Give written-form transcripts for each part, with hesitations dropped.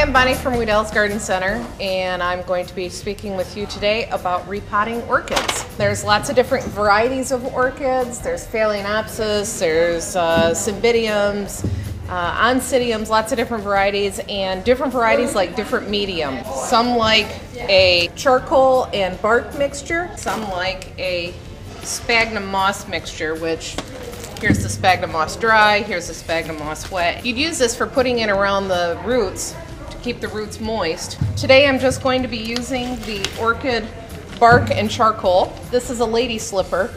I'm Bonnie from Wedels Garden Center, and I'm going to be speaking with you today about repotting orchids. There's lots of different varieties of orchids. There's Phalaenopsis, there's Cymbidiums, Oncidiums, lots of different varieties, and different varieties like different medium. Some like a charcoal and bark mixture, some like a sphagnum moss mixture, which here's the sphagnum moss dry, here's the sphagnum moss wet. You'd use this for putting it around the roots to keep the roots moist. Today I'm just going to be using the orchid bark and charcoal. This is a lady slipper.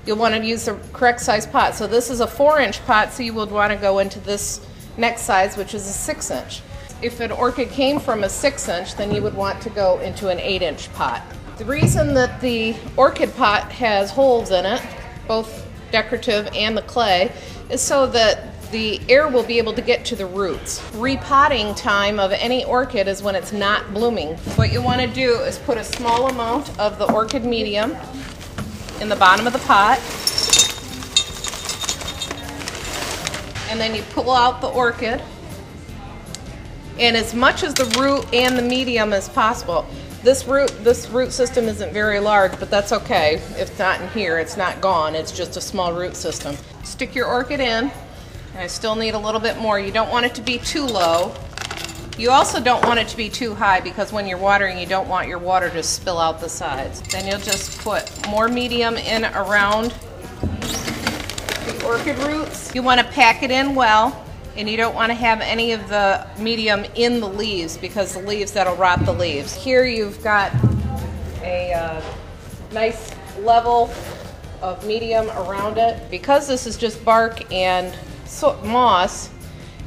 You'll want to use the correct size pot. So this is a 4-inch pot, so you would want to go into this next size, which is a 6-inch. If an orchid came from a 6-inch, then you would want to go into an 8-inch pot. The reason that the orchid pot has holes in it, both decorative and the clay, is so that the air will be able to get to the roots. Repotting time of any orchid is when it's not blooming. What you want to do is put a small amount of the orchid medium in the bottom of the pot, and then you pull out the orchid, and as much as the root and the medium as possible. This root system isn't very large, but that's okay. If not in here, it's not gone. It's just a small root system. Stick your orchid in, and I still need a little bit more. You don't want it to be too low. You also don't want it to be too high, because when you're watering, you don't want your water to spill out the sides. Then you'll just put more medium in around the orchid roots. You want to pack it in well. And you don't want to have any of the medium in the leaves, because the leaves, that'll rot the leaves. Here you've got a nice level of medium around it. Because this is just bark and moss,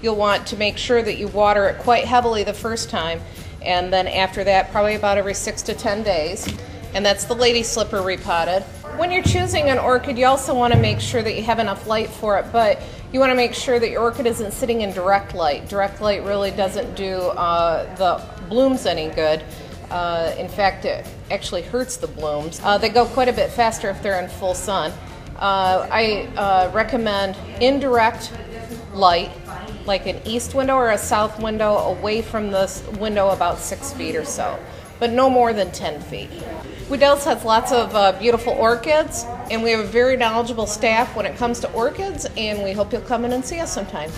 you'll want to make sure that you water it quite heavily the first time, and then after that, probably about every 6 to 10 days. And that's the lady slipper repotted. When you're choosing an orchid, you also want to make sure that you have enough light for it, but you want to make sure that your orchid isn't sitting in direct light. Direct light really doesn't do the blooms any good. In fact, it actually hurts the blooms. They go quite a bit faster if they're in full sun. I recommend indirect light, like an east window or a south window, away from this window about 6 feet or so, but no more than 10 feet. Wedels has lots of beautiful orchids, and we have a very knowledgeable staff when it comes to orchids, and we hope you'll come in and see us sometime.